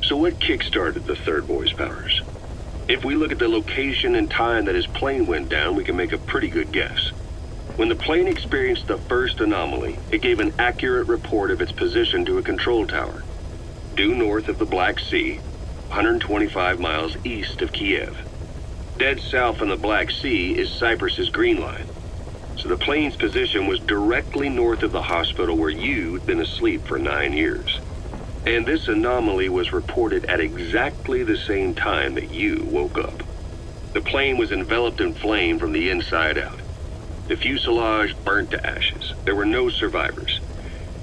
So what kick-started the third boy's powers? If we look at the location and time that his plane went down, we can make a pretty good guess. When the plane experienced the first anomaly, it gave an accurate report of its position to a control tower, due north of the Black Sea, 125 miles east of Kiev. Dead south on the Black Sea is Cyprus's Green Line. So the plane's position was directly north of the hospital where you'd been asleep for 9 years. And this anomaly was reported at exactly the same time that you woke up. The plane was enveloped in flame from the inside out. The fuselage burnt to ashes. There were no survivors,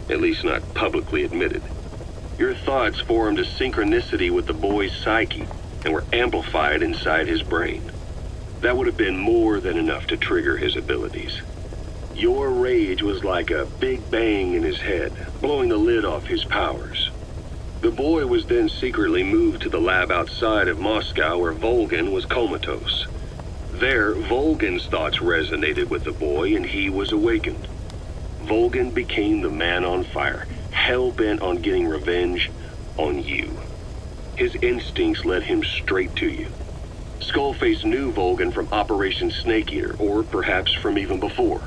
at least not publicly admitted. Your thoughts formed a synchronicity with the boy's psyche and were amplified inside his brain. That would have been more than enough to trigger his abilities. Your rage was like a big bang in his head, blowing the lid off his powers. The boy was then secretly moved to the lab outside of Moscow where Volgin was comatose. There, Volgin's thoughts resonated with the boy and he was awakened. Volgin became the man on fire, hell-bent on getting revenge on you. His instincts led him straight to you. Skullface knew Volgin from Operation Snake Eater, or perhaps from even before.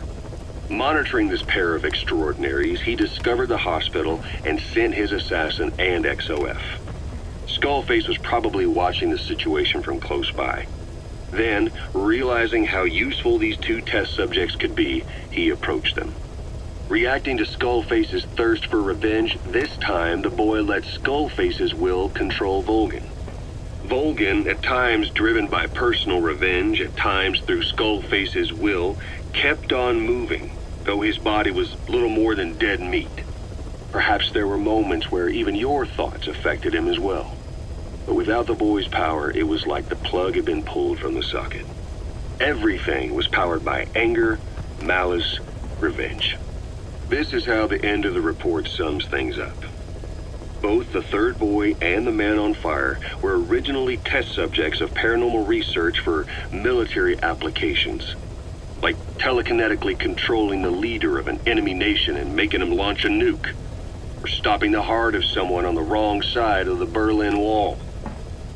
Monitoring this pair of extraordinaries, he discovered the hospital and sent his assassin and XOF. Skullface was probably watching the situation from close by. Then, realizing how useful these two test subjects could be, he approached them. Reacting to Skullface's thirst for revenge, this time the boy let Skullface's will control Volgin. Volgin, at times driven by personal revenge, at times through Skullface's will, kept on moving, though his body was little more than dead meat. Perhaps there were moments where even your thoughts affected him as well. But without the boy's power, it was like the plug had been pulled from the socket. Everything was powered by anger, malice, revenge. This is how the end of the report sums things up. Both the third boy and the man on fire were originally test subjects of paranormal research for military applications, like telekinetically controlling the leader of an enemy nation and making him launch a nuke, or stopping the heart of someone on the wrong side of the Berlin Wall,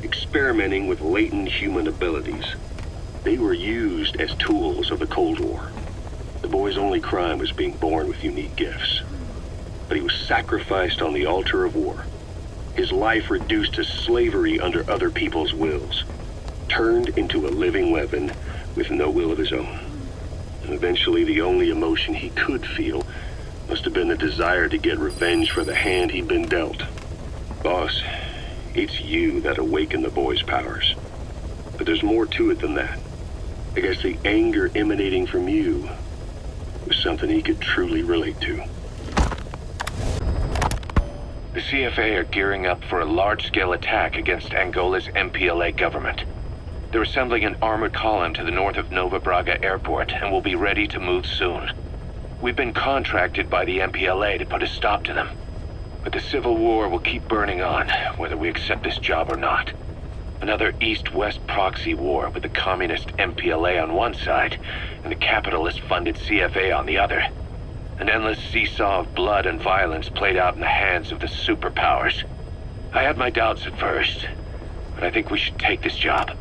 experimenting with latent human abilities. They were used as tools of the Cold War. The boy's only crime was being born with unique gifts. But he was sacrificed on the altar of war. His life reduced to slavery under other people's wills. Turned into a living weapon with no will of his own. And eventually the only emotion he could feel must have been the desire to get revenge for the hand he'd been dealt. Boss, it's you that awakened the boy's powers. But there's more to it than that. I guess the anger emanating from you was something he could truly relate to. The CFA are gearing up for a large-scale attack against Angola's MPLA government. They're assembling an armored column to the north of Nova Braga Airport and will be ready to move soon. We've been contracted by the MPLA to put a stop to them. But the civil war will keep burning on, whether we accept this job or not. Another East-West proxy war with the communist MPLA on one side and the capitalist-funded CFA on the other. An endless seesaw of blood and violence played out in the hands of the superpowers. I had my doubts at first, but I think we should take this job.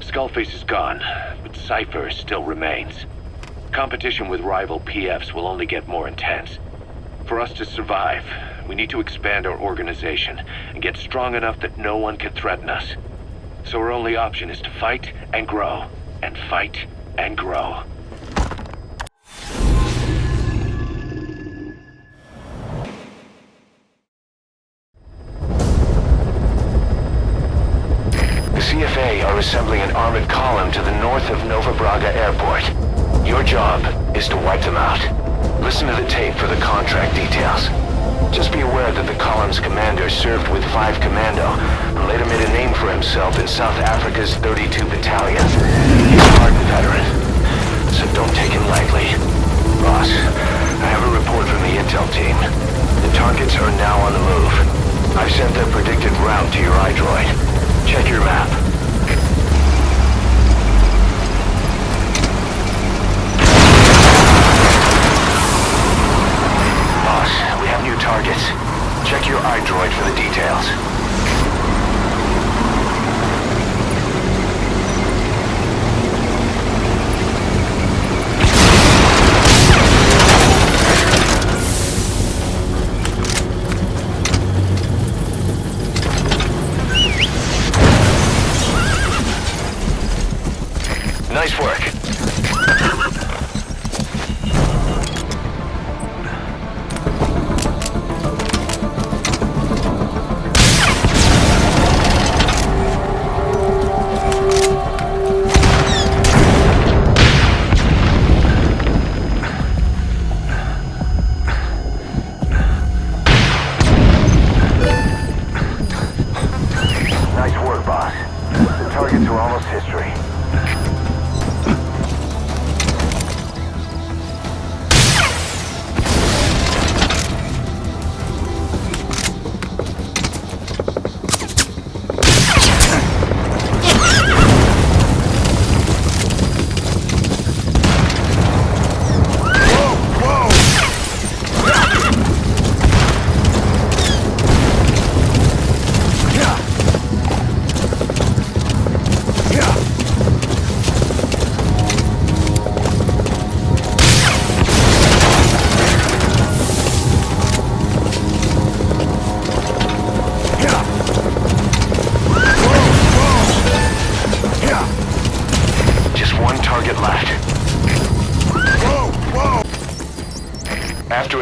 Skullface is gone, but Cypher still remains. Competition with rival PFs will only get more intense. For us to survive, we need to expand our organization and get strong enough that no one can threaten us. So our only option is to fight and grow, and fight and grow. The CFA are assembling an armored column to the north of Nova Braga Airport. Your job is to wipe them out. Listen to the tape for the contract details. Just be aware that the column's commander served with 5 Commando and later made a name for himself in South Africa's 32 Battalion. He's a hardened veteran, so don't take him lightly. Boss, I have a report from the intel team. The targets are now on the move. I've sent their predicted route to your iDroid. Check your map. Boss, we have new targets. Check your iDroid for the details.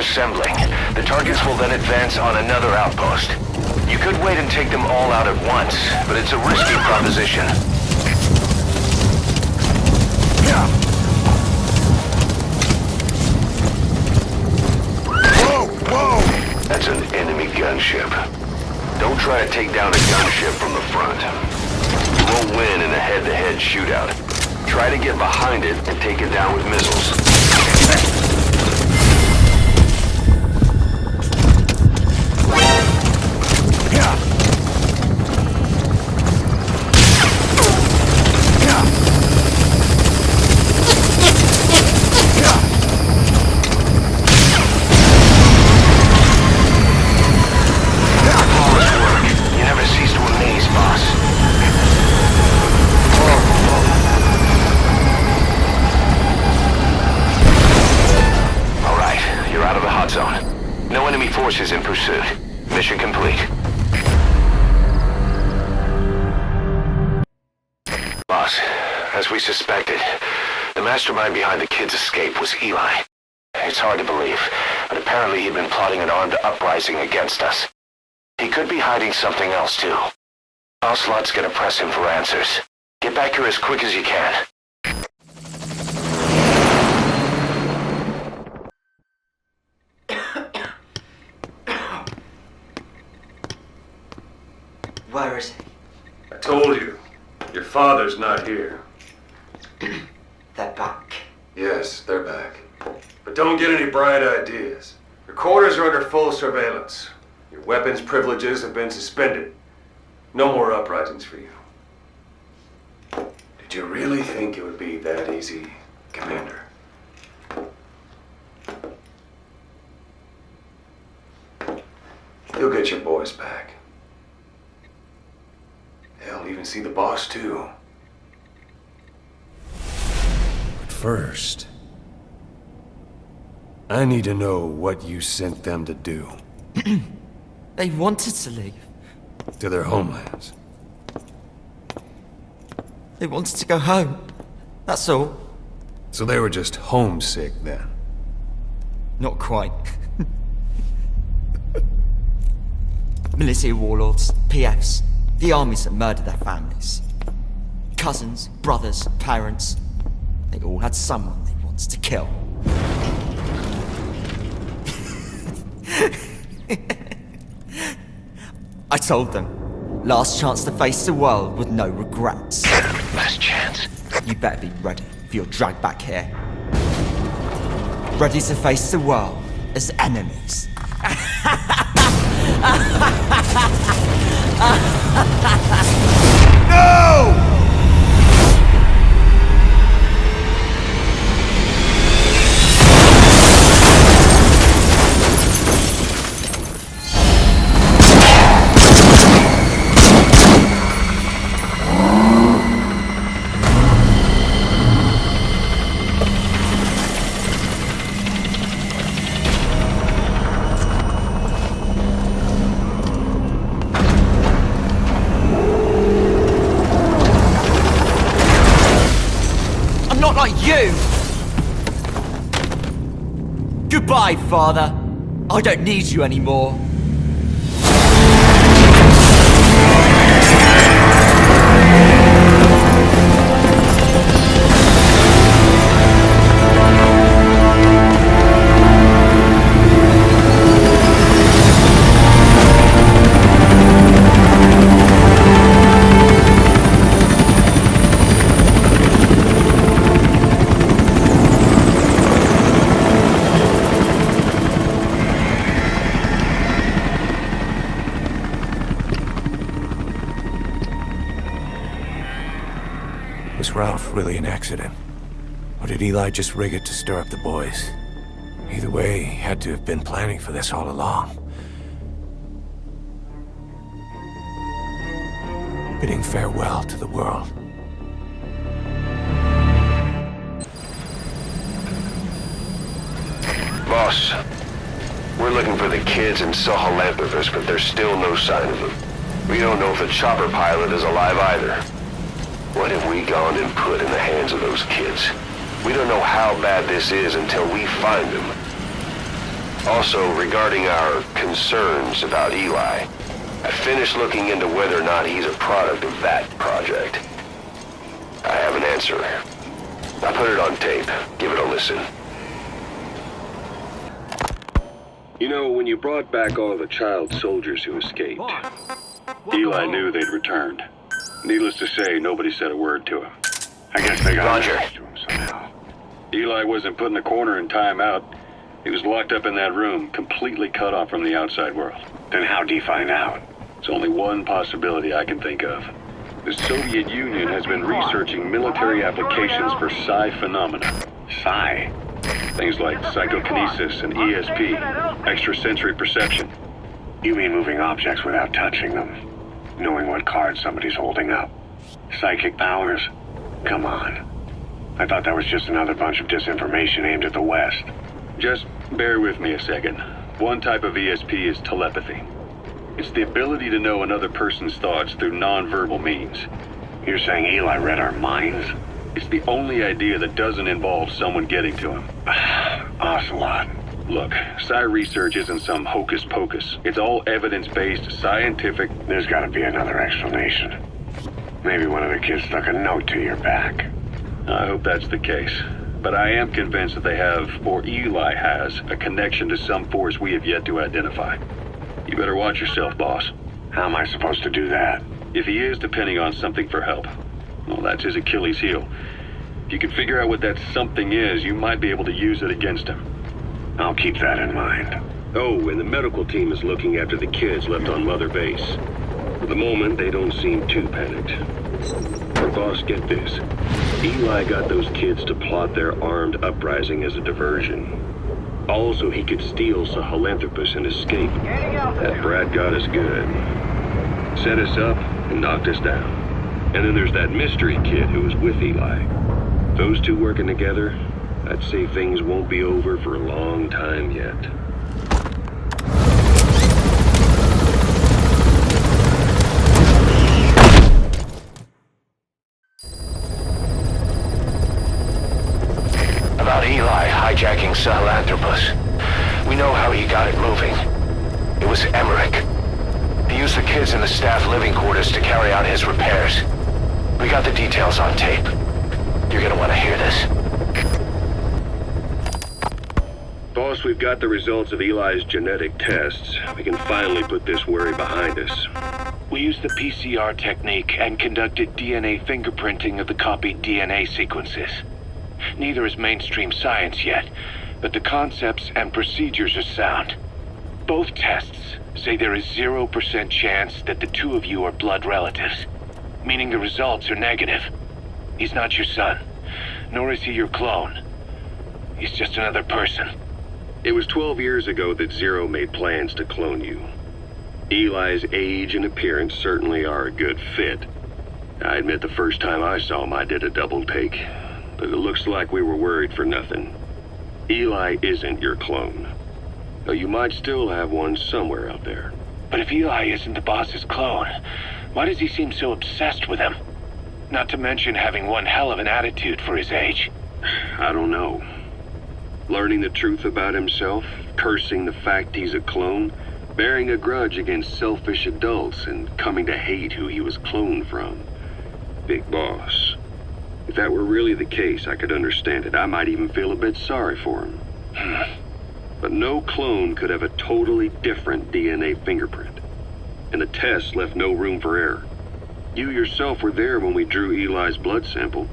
assembling. The targets will then advance on another outpost. You could wait and take them all out at once, but it's a risky proposition. Whoa! That's an enemy gunship. Don't try to take down a gunship from the front. You won't win in a head-to-head shootout. Try to get behind it and take it down with missiles. Forces in pursuit. Mission complete. Boss, as we suspected, the mastermind behind the kid's escape was Eli. It's hard to believe, but apparently he'd been plotting an armed uprising against us. He could be hiding something else too. Ocelot's gonna press him for answers. Get back here as quick as you can. Where is he? I told you. Your father's not here. They're back. Yes, they're back. But don't get any bright ideas. Your quarters are under full surveillance. Your weapons privileges have been suspended. No more uprisings for you. Did you really think it would be that easy, Commander? You'll get your boys back. They'll even see the boss, too. But first, I need to know what you sent them to do. They wanted to leave. To their homelands. They wanted to go home. That's all. So they were just homesick then. Not quite. Militia warlords, PFs, the armies that murdered their families. Cousins, brothers, parents. They all had someone they wanted to kill. I told them, last chance to face the world with no regrets. Last chance. You better be ready for your drag back here. Ready to face the world as enemies. No! Like you! Goodbye, Father. I don't need you anymore. Was Ralph really an accident? Or did Eli just rig it to stir up the boys? Either way, he had to have been planning for this all along. Bidding farewell to the world. Boss, we're looking for the kids and Sahelanthropus, but there's still no sign of them. We don't know if the chopper pilot is alive either. What have we gone and put in the hands of those kids? We don't know how bad this is until we find them. Also, regarding our concerns about Eli, I finished looking into whether or not he's a product of that project. I have an answer. I put it on tape. Give it a listen. You know, when you brought back all the child soldiers who escaped, Eli knew they'd returned. Needless to say, nobody said a word to him. I guess they got Roger. message to him somehow. Eli wasn't put in a corner in timeout. He was locked up in that room, completely cut off from the outside world. Then how'd he find out? There's only one possibility I can think of. The Soviet Union has been researching military applications for psi phenomena. Psi? Things like psychokinesis and ESP, extrasensory perception. You mean moving objects without touching them? Knowing what card somebody's holding up? Psychic powers? Come on. I thought that was just another bunch of disinformation aimed at the West. Just bear with me a second. One type of ESP is telepathy. It's the ability to know another person's thoughts through non-verbal means. You're saying Eli read our minds? It's the only idea that doesn't involve someone getting to him. Ocelot. Look, psi research isn't some hocus pocus. It's all evidence-based, scientific. There's gotta be another explanation. Maybe one of the kids stuck a note to your back. I hope that's the case. But I am convinced that they have, or Eli has, a connection to some force we have yet to identify. You better watch yourself, boss. How am I supposed to do that? If he is depending on something for help, well, that's his Achilles heel. If you can figure out what that something is, you might be able to use it against him. I'll keep that in mind. Oh, and the medical team is looking after the kids left on Mother Base. For the moment, they don't seem too panicked. But boss, get this. Eli got those kids to plot their armed uprising as a diversion. Also, he could steal Sahelanthropus and escape. That brat got us good. Set us up and knocked us down. And then there's that mystery kid who was with Eli. Those two working together, I'd say things won't be over for a long time yet. About Eli hijacking Sahelanthropus. We know how he got it moving. It was Emmerich. He used the kids in the staff living quarters to carry out his repairs. We got the details on tape. You're gonna want to hear this. Boss, we've got the results of Eli's genetic tests. We can finally put this worry behind us. We used the PCR technique and conducted DNA fingerprinting of the copied DNA sequences. Neither is mainstream science yet, but the concepts and procedures are sound. Both tests say there is 0% chance that the two of you are blood relatives, meaning the results are negative. He's not your son, nor is he your clone. He's just another person. It was 12 years ago that Zero made plans to clone you. Eli's age and appearance certainly are a good fit. I admit the first time I saw him I did a double take, but it looks like we were worried for nothing. Eli isn't your clone, though you might still have one somewhere out there. But if Eli isn't the boss's clone, why does he seem so obsessed with him? Not to mention having one hell of an attitude for his age. I don't know. Learning the truth about himself, cursing the fact he's a clone, bearing a grudge against selfish adults, and coming to hate who he was cloned from. Big boss. If that were really the case, I could understand it. I might even feel a bit sorry for him. But no clone could have a totally different DNA fingerprint. And the tests left no room for error. You yourself were there when we drew Eli's blood sample.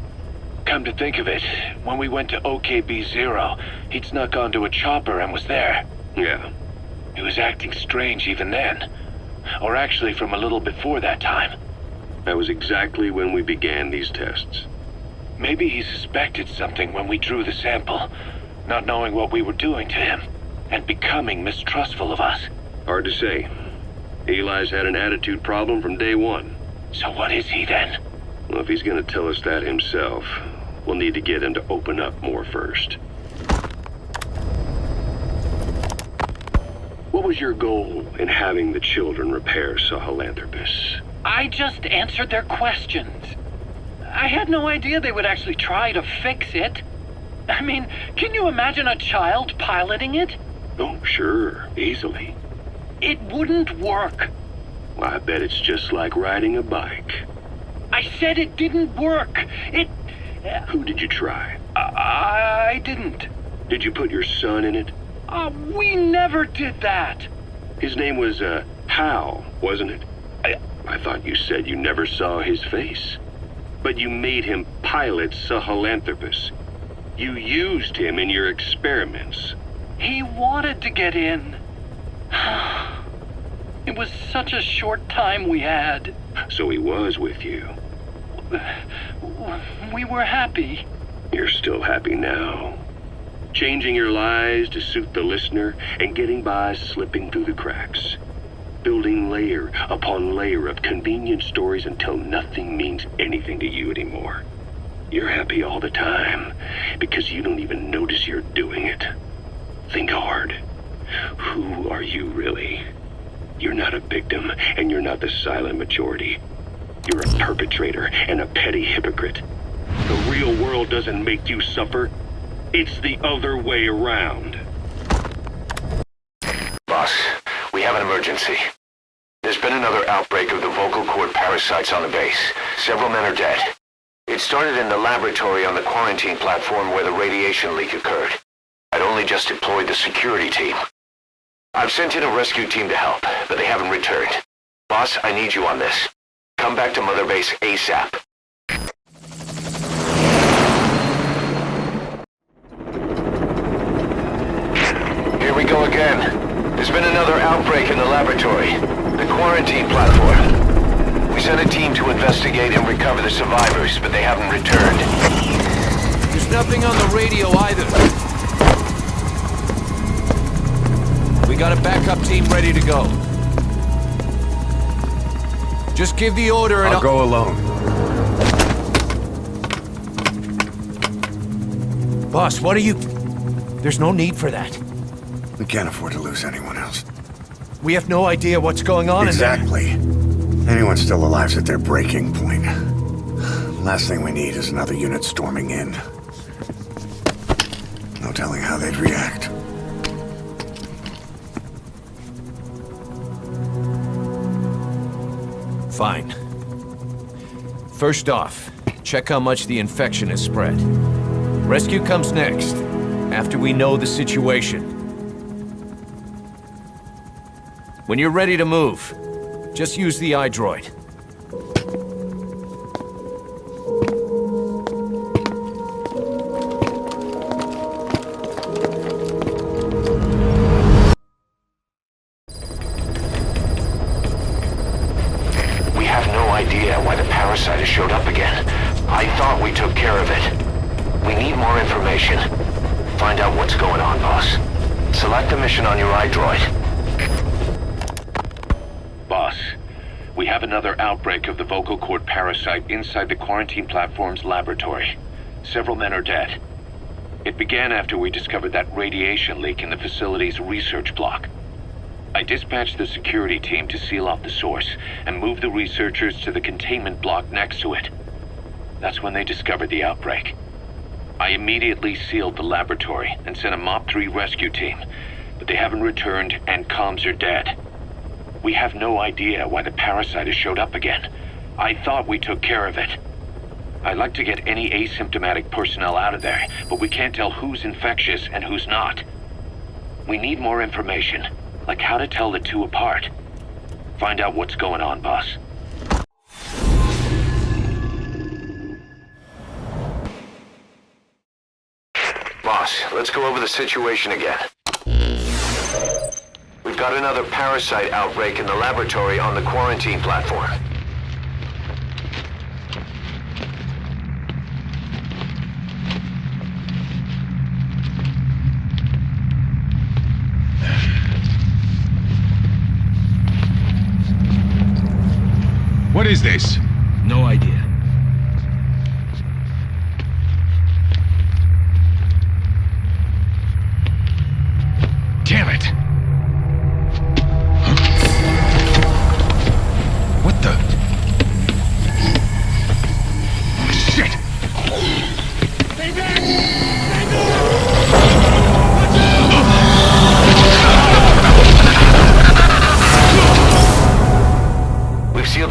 Come to think of it, when we went to OKB-0, he'd snuck onto a chopper and was there. Yeah. He was acting strange even then. Or actually from a little before that time. That was exactly when we began these tests. Maybe he suspected something when we drew the sample, not knowing what we were doing to him, and becoming mistrustful of us. Hard to say. Eli's had an attitude problem from day one. So what is he then? Well, if he's gonna tell us that himself, we'll need to get him to open up more first. What was your goal in having the children repair Sahelanthropus? I just answered their questions. I had no idea they would actually try to fix it. I mean, can you imagine a child piloting it? Oh, sure, easily. It wouldn't work. I bet it's just like riding a bike. I said it didn't work. Who did you try? I didn't. Did you put your son in it? We never did that. His name was, Hal, wasn't it? I thought you said you never saw his face. But you made him pilot Sahelanthropus. You used him in your experiments. He wanted to get in. It was such a short time we had. So he was with you. We were happy. You're still happy now. Changing your lies to suit the listener and getting by slipping through the cracks. Building layer upon layer of convenient stories until nothing means anything to you anymore. You're happy all the time because you don't even notice you're doing it. Think hard. Who are you really? You're not a victim, and you're not the silent majority. You're a perpetrator and a petty hypocrite. The real world doesn't make you suffer. It's the other way around. Boss, we have an emergency. There's been another outbreak of the vocal cord parasites on the base. Several men are dead. It started in the laboratory on the quarantine platform where the radiation leak occurred. I'd only just deployed the security team. I've sent in a rescue team to help, but they haven't returned. Boss, I need you on this. Come back to Mother Base ASAP. Here we go again. There's been another outbreak in the laboratory. The quarantine platform. We sent a team to investigate and recover the survivors, but they haven't returned. There's nothing on the radio either. We got a backup team ready to go. Just give the order and I'll go alone. Boss, what are you... There's no need for that. We can't afford to lose anyone else. We have no idea what's going on Exactly. Anyone still alive's at their breaking point. Last thing we need is another unit storming in. No telling how they'd react. Fine. First off, check how much the infection has spread. Rescue comes next, after we know the situation. When you're ready to move, just use the iDroid. We have no idea why the parasite has showed up again. I thought we took care of it. We need more information. Find out what's going on, boss. Select a mission on your iDroid. Boss, we have another outbreak of the vocal cord parasite inside the quarantine platform's laboratory. Several men are dead. It began after we discovered that radiation leak in the facility's research block. I dispatched the security team to seal off the source and move the researchers to the containment block next to it. That's when they discovered the outbreak. I immediately sealed the laboratory and sent a MOP 3 rescue team, but they haven't returned and comms are dead. We have no idea why the parasite has showed up again. I thought we took care of it. I'd like to get any asymptomatic personnel out of there, but we can't tell who's infectious and who's not. We need more information, like how to tell the two apart. Find out what's going on, boss. Boss, let's go over the situation again. We've got another parasite outbreak in the laboratory on the quarantine platform. What is this? No idea. Damn it! What the? Shit! Stay back! Stay back! Watch out!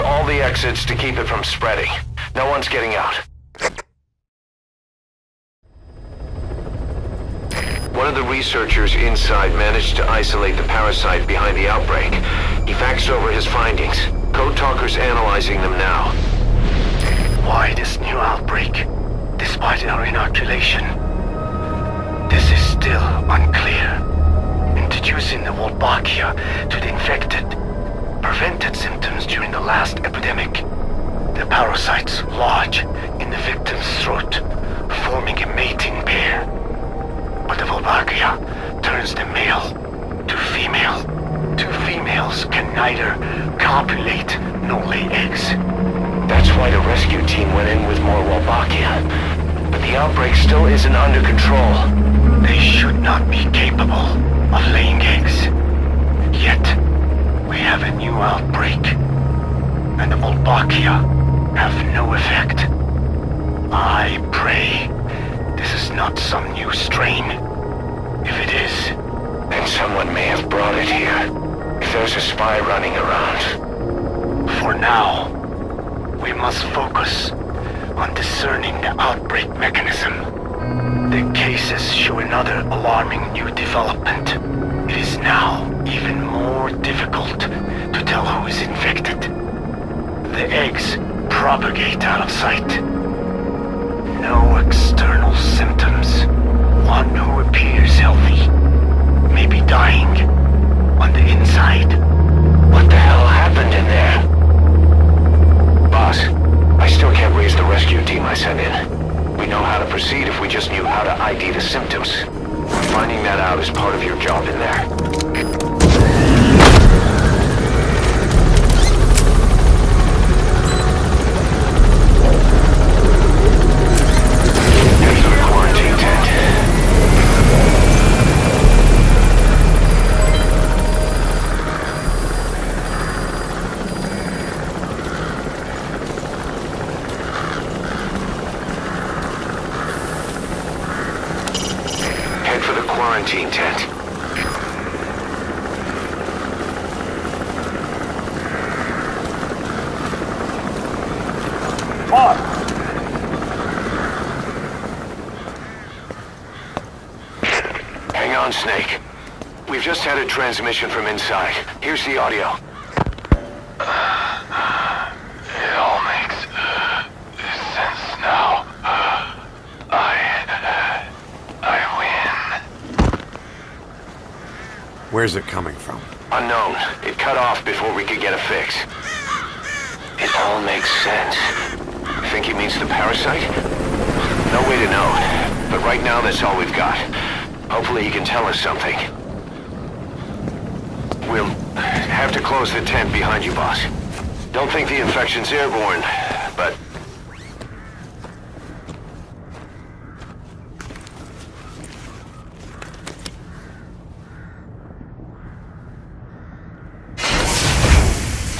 all the exits to keep it from spreading. No one's getting out. One of the researchers inside managed to isolate the parasite behind the outbreak. He faxed over his findings. Code Talker's analyzing them now. Why this new outbreak, despite our inoculation? This is still unclear. Introducing the Wolbachia to the infected prevented symptoms during the last epidemic. The parasites lodge in the victim's throat, forming a mating pair. But the Wolbachia turns the male to female. Two females can neither copulate nor lay eggs. That's why the rescue team went in with more Wolbachia. But the outbreak still isn't under control. They should not be capable of laying eggs. Yet, we have a new outbreak. And the Wolbachia have no effect. I pray this is not some new strain. If it is, then someone may have brought it here. If there's a spy running around. For now, we must focus on discerning the outbreak mechanism. The cases show another alarming new development. It is now even more difficult to tell who is infected. The eggs propagate out of sight. No external symptoms. One who appears healthy may be dying on the inside. What the hell happened in there? Boss, I still can't raise the rescue team I sent in. We know how to proceed if we just knew how to ID the symptoms. Finding that out is part of your job in there. Head to the quarantine tent. Head for the quarantine tent. Hang on, Snake. We've just had a transmission from inside. Here's the audio. It all makes sense now. I win. Where's it coming from? Unknown. It cut off before we could get a fix. It all makes sense. Think he means the parasite? No way to know. But right now, that's all we've got. Hopefully he can tell us something. We'll have to close the tent behind you, boss. Don't think the infection's airborne, but...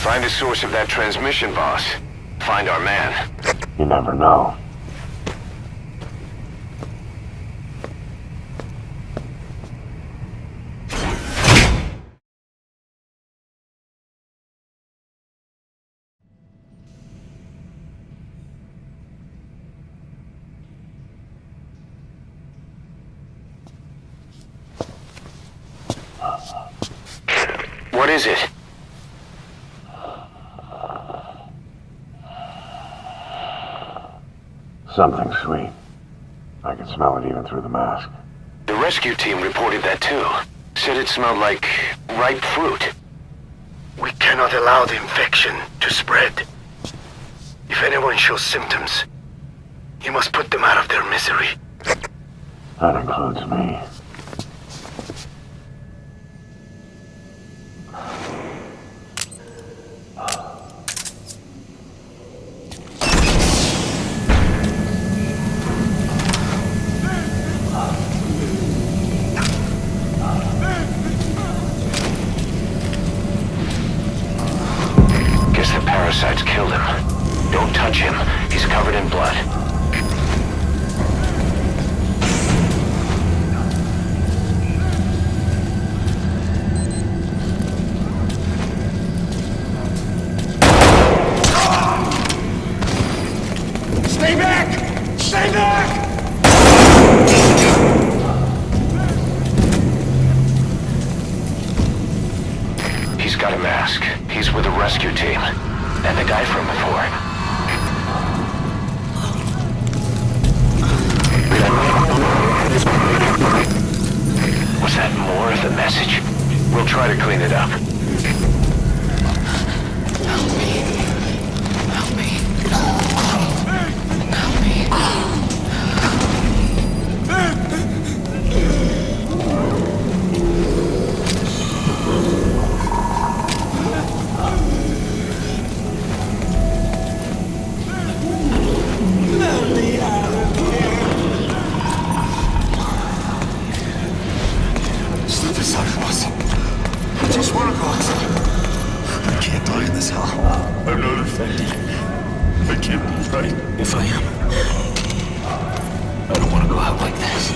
Find the source of that transmission, boss. Find our man. You never know. What is it? Something sweet. I can smell it even through the mask. The rescue team reported that too. Said it smelled like ripe fruit. We cannot allow the infection to spread. If anyone shows symptoms, you must put them out of their misery. That includes me. Guess the parasites killed him. Don't touch him. He's covered in blood. Stay back! Stay back! He's got a mask. He's with the rescue team. And the guy from before. Was that more of the message? We'll try to clean it up. Help me. Help me. Help me. Stop this out of us. I just want to go outside. I can't die in this hell. I'm not affected. I can't be right if I am. I don't want to go out like this.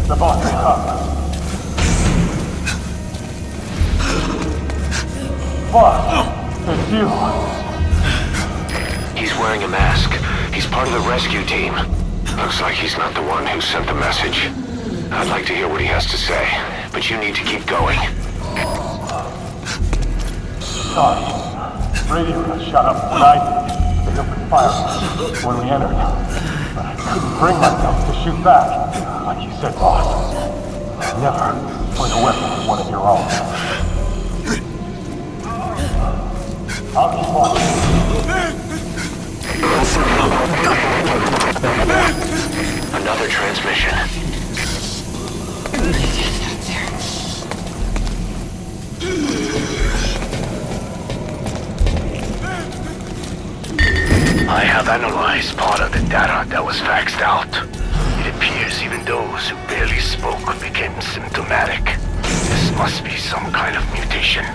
The boss is up. Boss, it's you. He's wearing a mask. He's part of the rescue team. Looks like he's not the one who sent the message. I'd like to hear what he has to say, but you need to keep going. Sorry. Radio got shut up when I did. They opened fire when we entered. But I couldn't bring myself to shoot back. Like you said, boss. Never point a weapon at one of your own. I'll keep watching. Another transmission. I have analyzed part of the data that was faxed out. It appears even those who barely spoke became symptomatic. This must be some kind of mutation.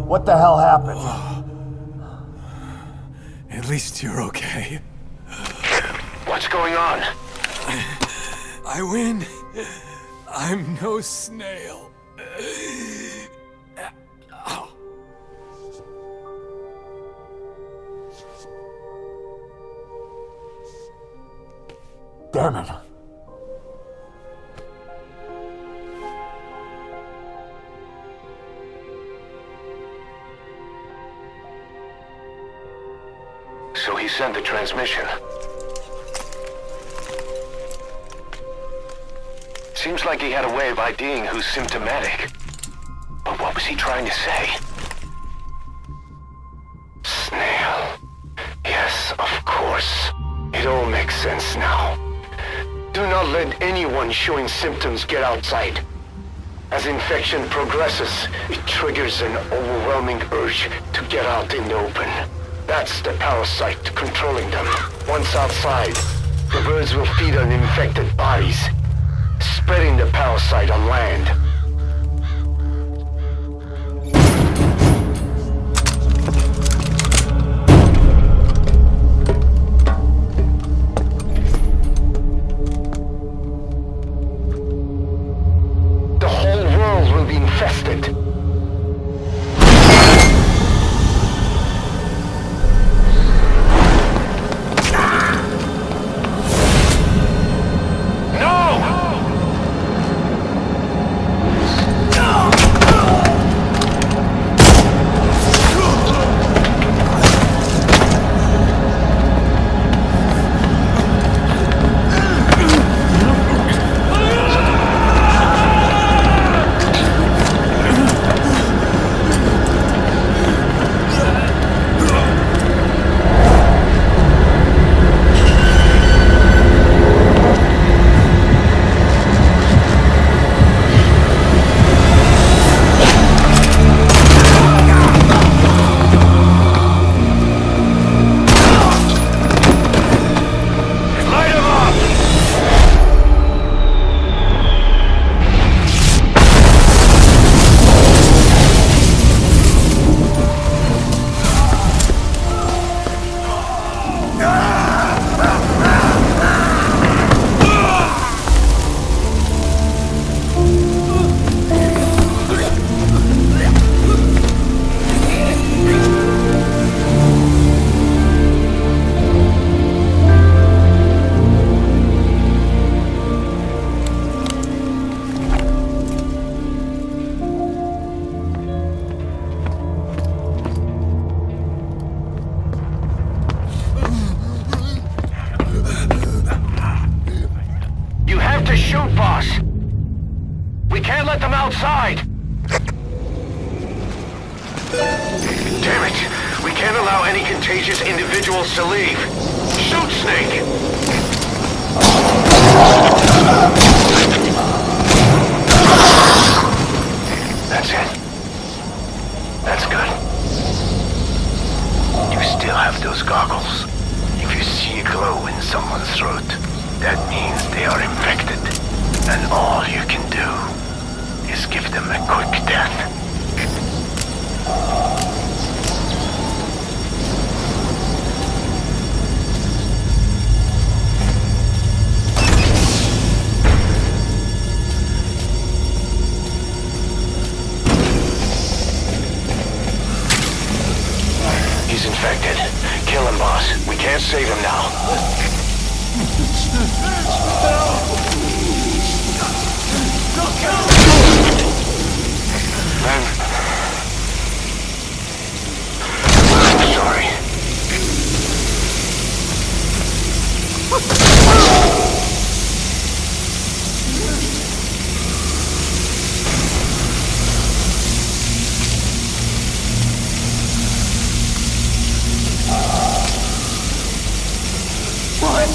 What the hell happened? At least you're okay. What's going on? I win. I'm no snail. Damn it. So he sent the transmission. Seems like he had a way of IDing who's symptomatic. But what was he trying to say? Snail. Yes, of course. It all makes sense now. Do not let anyone showing symptoms get outside. As infection progresses, it triggers an overwhelming urge to get out in the open. That's the parasite controlling them. Once outside, the birds will feed on infected bodies, spreading the parasite on land. The whole world will be infested. Shoot, boss! We can't let them outside! Damn it! We can't allow any contagious individuals to leave! Shoot, Snake! That's it. That's good. You still have those goggles. If you see a glow in someone's throat, that means they are infected. And all you can do is give them a quick death. He's infected. Kill him, boss. We can't save him now. I'm sorry. What?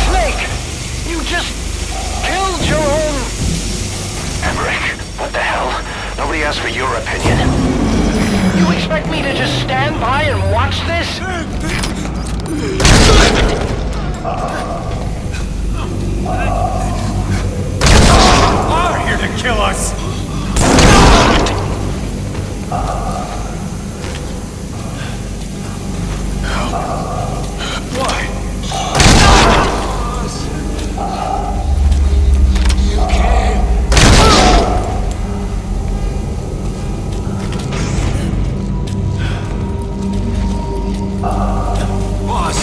Snake! You just killed your own... Emmerich, what the hell? Nobody asked for your opinion. You expect me to just stand by and watch this? Are here to kill us! Why? You came. Boss!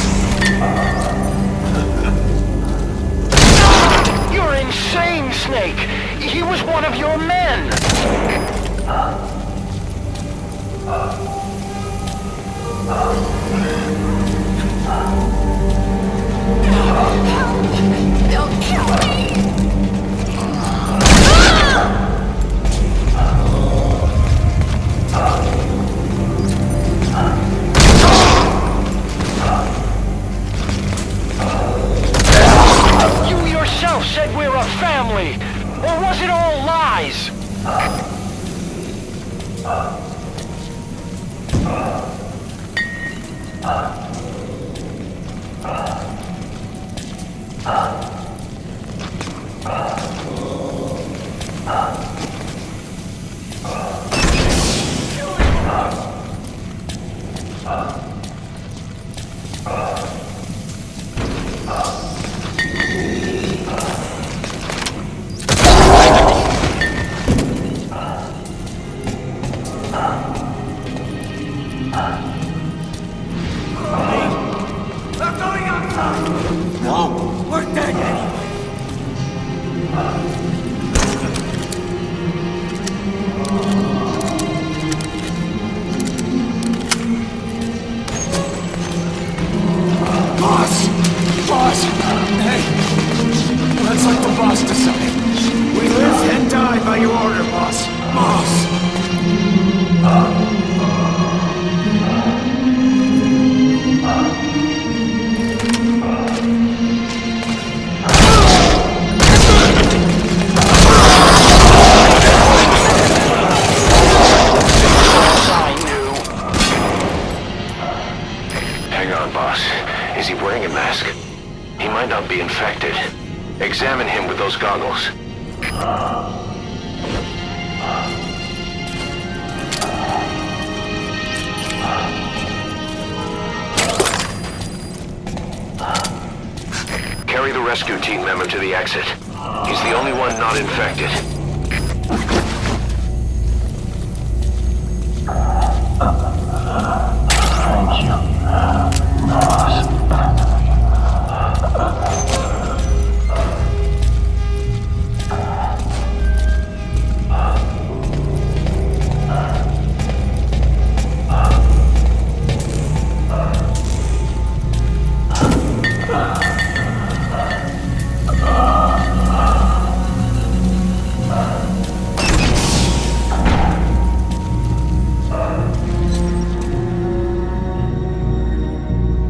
Hang on, boss. Is he wearing a mask? He might not be infected. Examine him with those goggles. Carry the rescue team member to the exit. He's the only one not infected. Thank you, boss.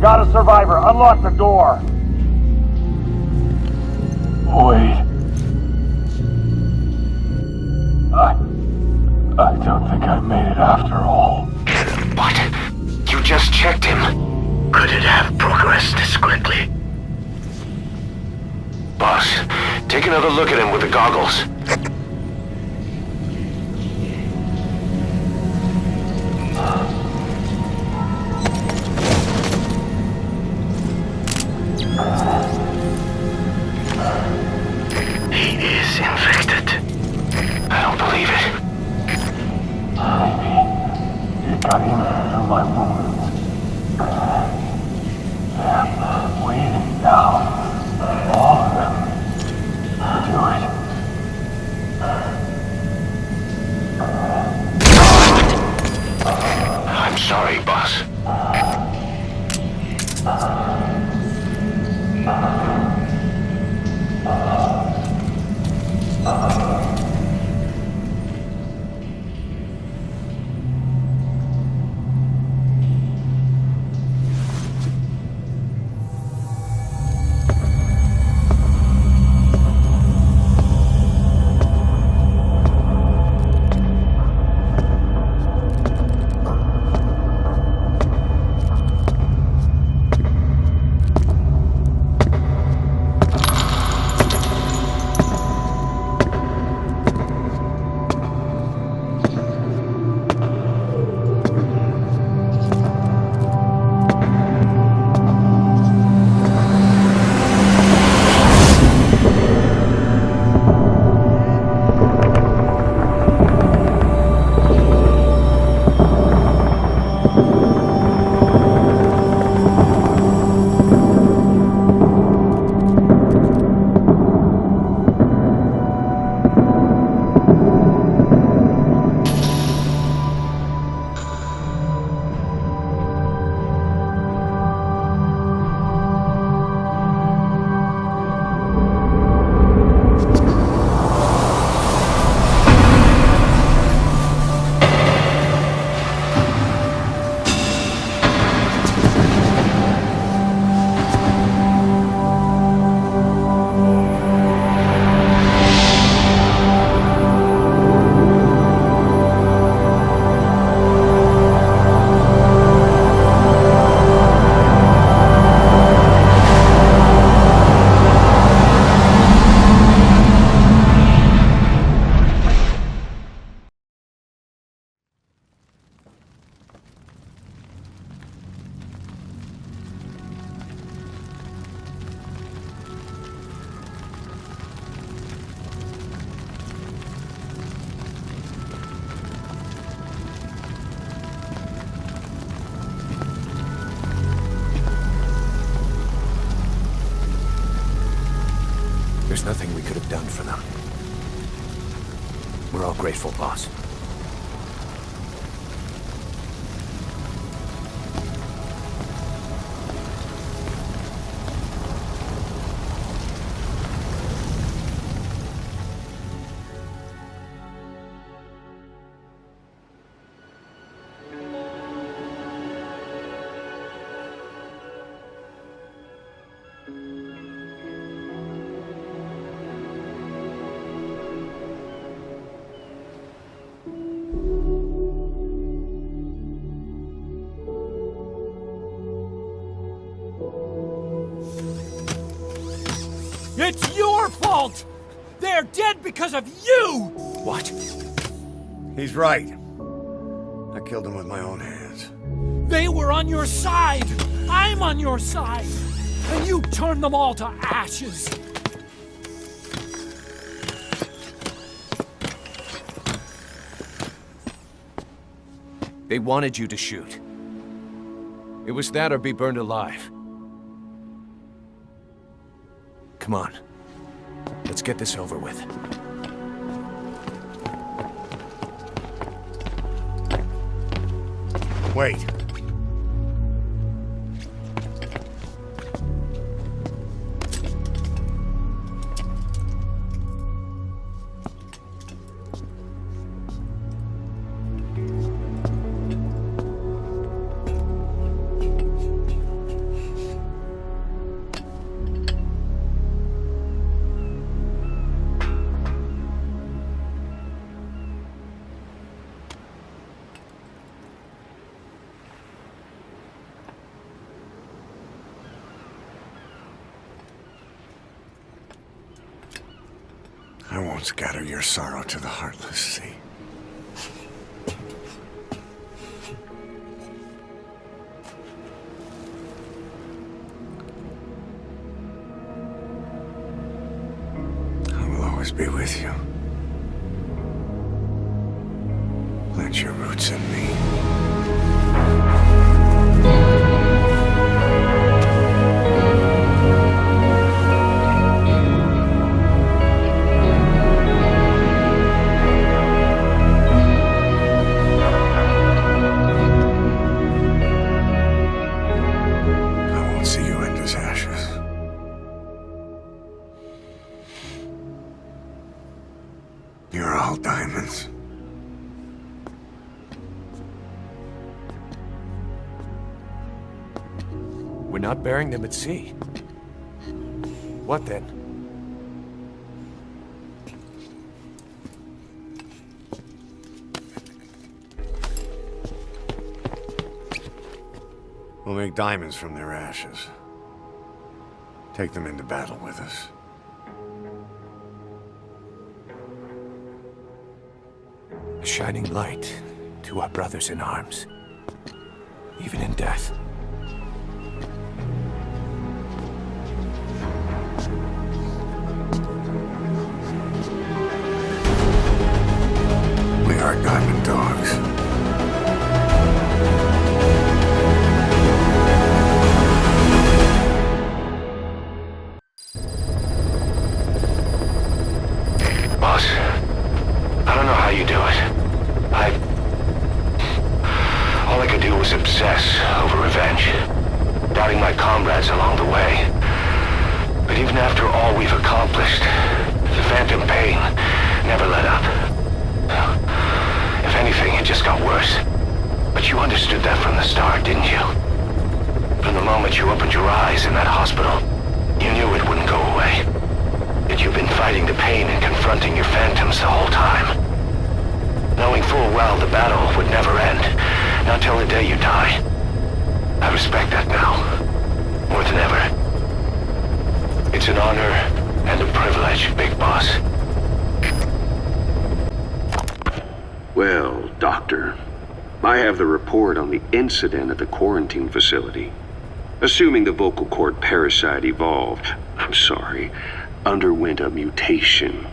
Got a survivor. Unlock the door. Wait. I don't think I made it after all. What? You just checked him. Could it have progressed this quickly? Boss, take another look at him with the goggles. He is infected. I don't believe it. Maybe it got in through my wounds. They're waiting now. All of them. To do it. There's nothing we could have done for them. We're all grateful, boss. It's your fault! They're dead because of you! What? He's right. I killed him with my own hands. They were on your side! I'm on your side! And you turned them all to ashes! They wanted you to shoot. It was that or be burned alive. Come on. Let's get this over with. Wait. I won't scatter your sorrow to the heartless sea. I will always be with you. Plant your roots in me. You're all diamonds. We're not burying them at sea. What then? We'll make diamonds from their ashes. Take them into battle with us. A shining light to our brothers in arms, even in death. We are diamond dogs. Boss, I don't know how you do it. All I could do was obsess over revenge, doubting my comrades along the way. But even after all we've accomplished, the phantom pain never let up. If anything, it just got worse. But you understood that from the start, didn't you? From the moment you opened your eyes in that hospital, you knew it wouldn't go away. That you've been fighting the pain and confronting your phantoms the whole time. Knowing full well the battle would never end, not till the day you die. I respect that now, more than ever. It's an honor and a privilege, Big Boss. Well, Doctor, I have the report on the incident at the quarantine facility. Assuming the vocal cord parasite underwent a mutation.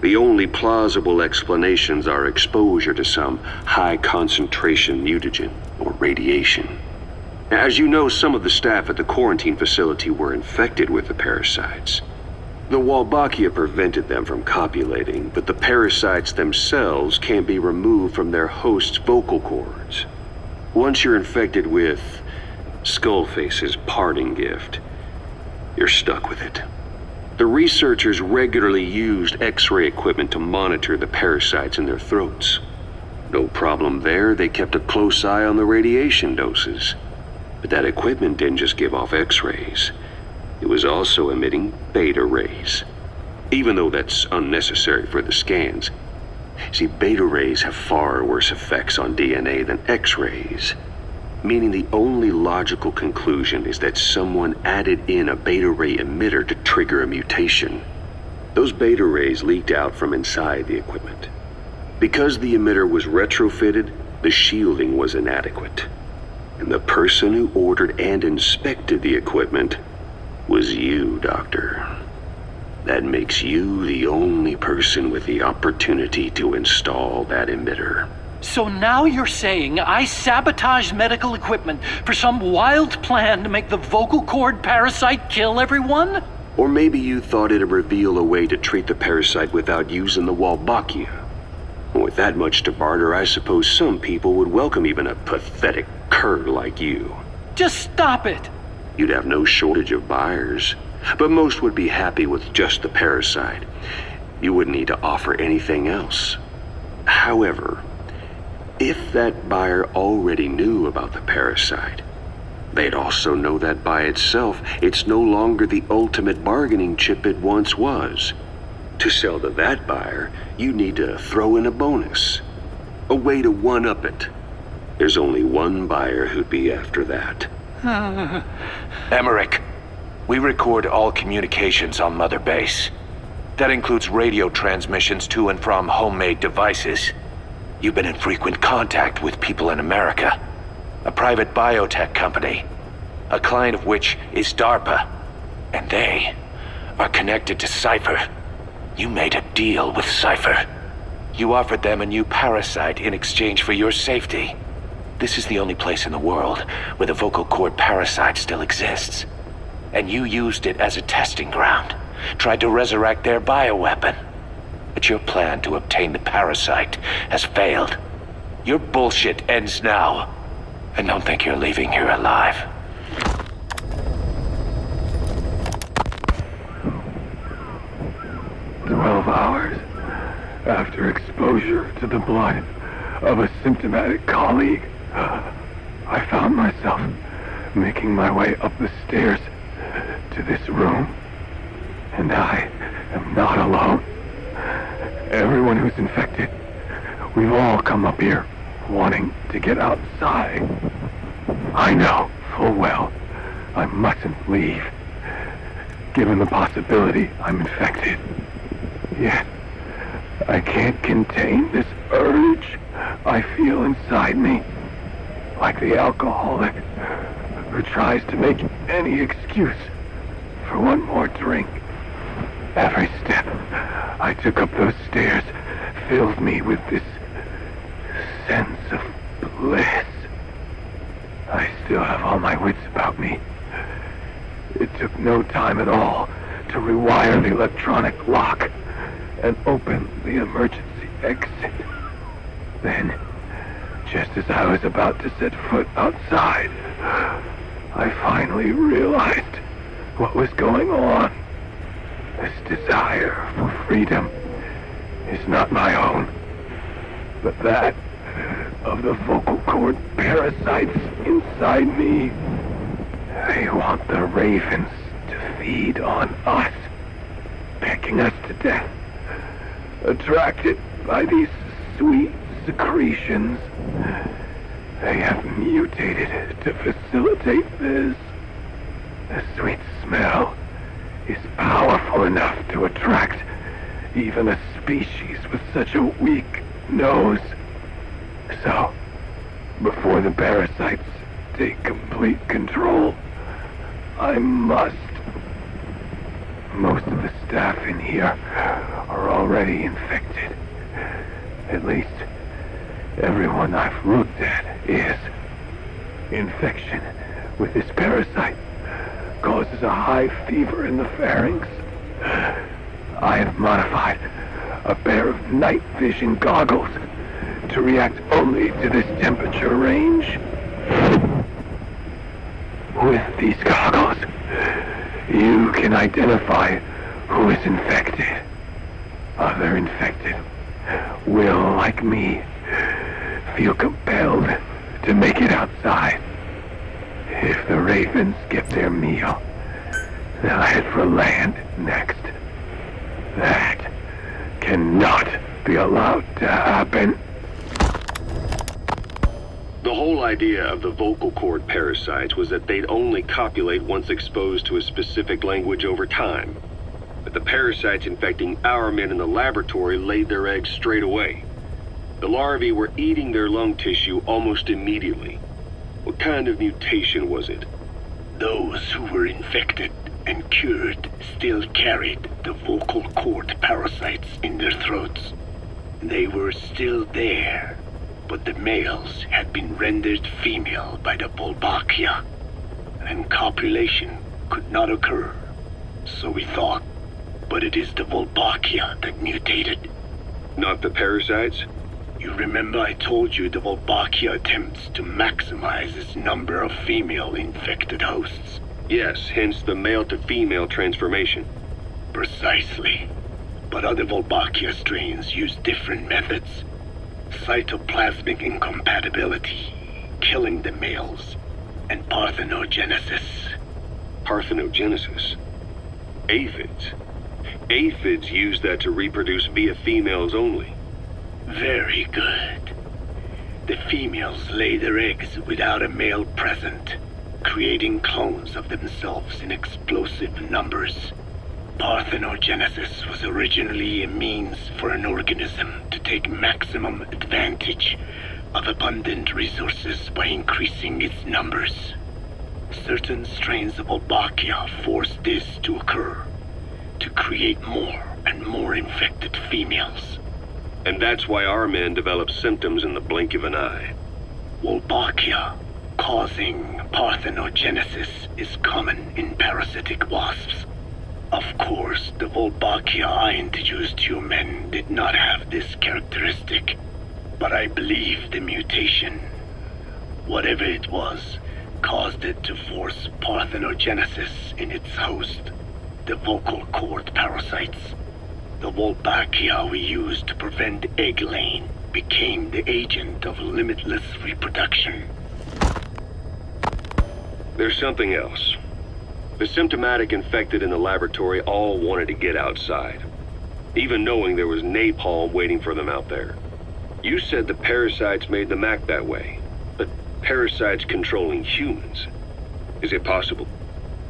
The only plausible explanations are exposure to some high-concentration mutagen or radiation. As you know, some of the staff at the quarantine facility were infected with the parasites. The Wolbachia prevented them from copulating, but the parasites themselves can't be removed from their host's vocal cords. Once you're infected with Skullface's parting gift, you're stuck with it. The researchers regularly used X-ray equipment to monitor the parasites in their throats. No problem there, they kept a close eye on the radiation doses. But that equipment didn't just give off X-rays. It was also emitting beta rays. Even though that's unnecessary for the scans. See, beta rays have far worse effects on DNA than X-rays. Meaning the only logical conclusion is that someone added in a beta ray emitter to trigger a mutation. Those beta rays leaked out from inside the equipment. Because the emitter was retrofitted, the shielding was inadequate. And the person who ordered and inspected the equipment was you, Doctor. That makes you the only person with the opportunity to install that emitter. So now you're saying I sabotaged medical equipment for some wild plan to make the vocal cord parasite kill everyone? Or maybe you thought it'd reveal a way to treat the parasite without using the Wolbachia. With that much to barter, I suppose some people would welcome even a pathetic cur like you. Just stop it! You'd have no shortage of buyers, but most would be happy with just the parasite. You wouldn't need to offer anything else. However, if that buyer already knew about the parasite, they'd also know that by itself, it's no longer the ultimate bargaining chip it once was. To sell to that buyer, you need to throw in a bonus. A way to one-up it. There's only one buyer who'd be after that. Emmerich, we record all communications on Mother Base. That includes radio transmissions to and from homemade devices. You've been in frequent contact with people in America. A private biotech company. A client of which is DARPA. And they are connected to Cypher. You made a deal with Cypher. You offered them a new parasite in exchange for your safety. This is the only place in the world where the vocal cord parasite still exists. And you used it as a testing ground. Tried to resurrect their bioweapon. But your plan to obtain the parasite has failed. Your bullshit ends now. And don't think you're leaving here alive. Hours after exposure to the blood of a symptomatic colleague, I found myself making my way up the stairs to this room. And I am not alone. Everyone who's infected, we've all come up here wanting to get outside. I know full well I mustn't leave, given the possibility I'm infected. Yet, I can't contain this urge I feel inside me. Like the alcoholic who tries to make any excuse for one more drink. Every step I took up those stairs filled me with this sense of bliss. I still have all my wits about me. It took no time at all to rewire the electronic lock and open the emergency exit. Then, just as I was about to set foot outside, I finally realized what was going on. This desire for freedom is not my own, but that of the vocal cord parasites inside me. They want the ravens to feed on us, pecking us to death. Attracted by these sweet secretions, they have mutated to facilitate this. The sweet smell is powerful enough to attract even a species with such a weak nose. So, before the parasites take complete control, I must. Most of the staff in here are already infected. At least, everyone I've looked at is. Infection with this parasite causes a high fever in the pharynx, I have modified a pair of night vision goggles to react only to this temperature range. With these goggles, you can identify who is infected. Other infected will, like me, feel compelled to make it outside. If the ravens get their meal, they'll head for land next. That cannot be allowed to happen. The whole idea of the vocal cord parasites was that they'd only copulate once exposed to a specific language over time. But the parasites infecting our men in the laboratory laid their eggs straight away. The larvae were eating their lung tissue almost immediately. What kind of mutation was it? Those who were infected and cured still carried the vocal cord parasites in their throats. They were still there, but the males had been rendered female by the Wolbachia, and copulation could not occur. So we thought, but it is the Wolbachia that mutated. Not the parasites? You remember I told you the Wolbachia attempts to maximize its number of female infected hosts? Yes, hence the male-to-female transformation. Precisely. But other Wolbachia strains use different methods. Cytoplasmic incompatibility, killing the males, and parthenogenesis. Parthenogenesis? Aphids? Aphids use that to reproduce via females only. Very good. The females lay their eggs without a male present, creating clones of themselves in explosive numbers. Parthenogenesis was originally a means for an organism to take maximum advantage of abundant resources by increasing its numbers. Certain strains of Wolbachia force this to occur, to create more and more infected females. And that's why our men develop symptoms in the blink of an eye. Wolbachia causing parthenogenesis is common in parasitic wasps. Of course, the Wolbachia I introduced to your men did not have this characteristic, but I believe the mutation, whatever it was, caused it to force parthenogenesis in its host, the vocal cord parasites. The Wolbachia we used to prevent egg laying became the agent of limitless reproduction. There's something else. The symptomatic infected in the laboratory all wanted to get outside, even knowing there was napalm waiting for them out there. You said the parasites made them act that way, but parasites controlling humans. Is it possible?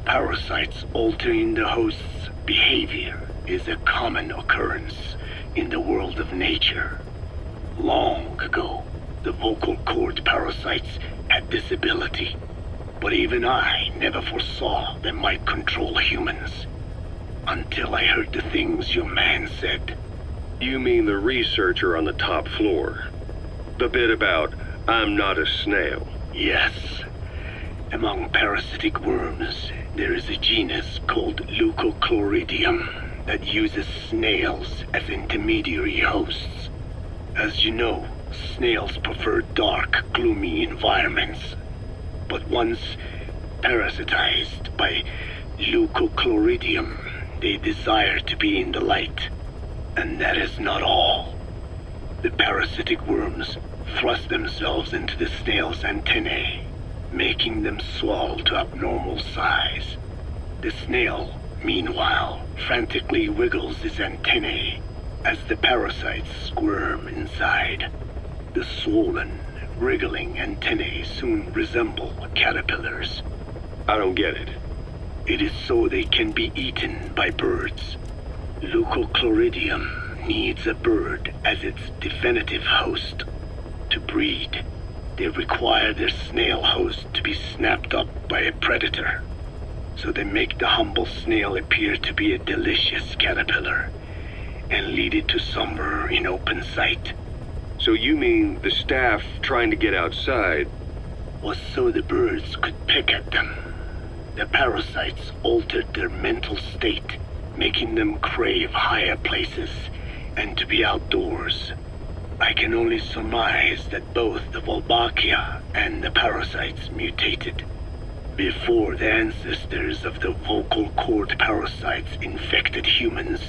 Parasites altering the host's behavior is a common occurrence in the world of nature. Long ago, the vocal cord parasites had this ability, but even I never foresaw they might control humans. Until I heard the things your man said. You mean the researcher on the top floor? The bit about, I'm not a snail? Yes. Among parasitic worms, there is a genus called Leucochloridium that uses snails as intermediary hosts. As you know, snails prefer dark, gloomy environments. But once parasitized by Leucochloridium, they desire to be in the light. And that is not all. The parasitic worms thrust themselves into the snail's antennae, making them swell to abnormal size. The snail, meanwhile, frantically wiggles its antennae as the parasites squirm inside. The swollen, wriggling antennae soon resemble caterpillars. I don't get it. It is so they can be eaten by birds. Leucochloridium needs a bird as its definitive host. To breed, they require their snail host to be snapped up by a predator. So they make the humble snail appear to be a delicious caterpillar and lead it to somewhere in open sight. So you mean the staff trying to get outside was so the birds could pick at them. The parasites altered their mental state making them crave higher places and to be outdoors. I can only surmise that both the Volbachia and the parasites mutated before the ancestors of the vocal cord parasites infected humans.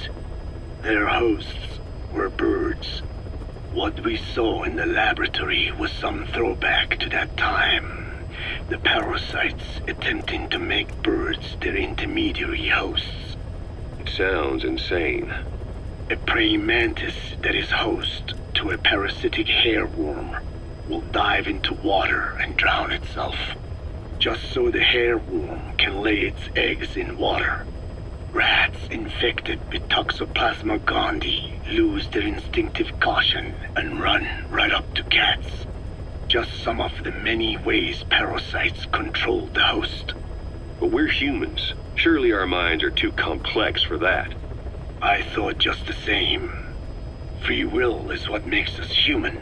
Their hosts were birds. What we saw in the laboratory was some throwback to that time. The parasites attempting to make birds their intermediary hosts. It sounds insane. A praying mantis that is host to a parasitic hairworm will dive into water and drown itself, just so the hairworm can lay its eggs in water. Rats infected with Toxoplasma gondii lose their instinctive caution and run right up to cats. Just some of the many ways parasites control the host. But we're humans. Surely our minds are too complex for that. I thought just the same. Free will is what makes us human,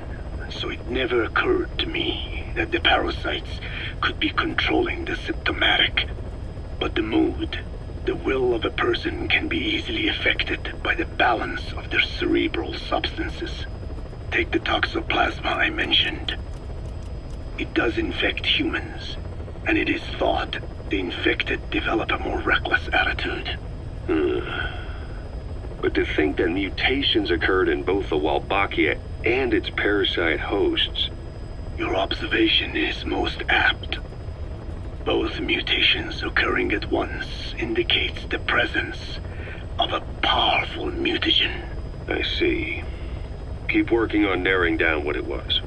so it never occurred to me that the parasites could be controlling the symptomatic. But the mood, the will of a person can be easily affected by the balance of their cerebral substances. Take the toxoplasma I mentioned. It does infect humans, and it is thought the infected develop a more reckless attitude. But to think that mutations occurred in both the Wolbachia and its parasite hosts... Your observation is most apt. Both mutations occurring at once indicates the presence of a powerful mutagen. I see. Keep working on narrowing down what it was.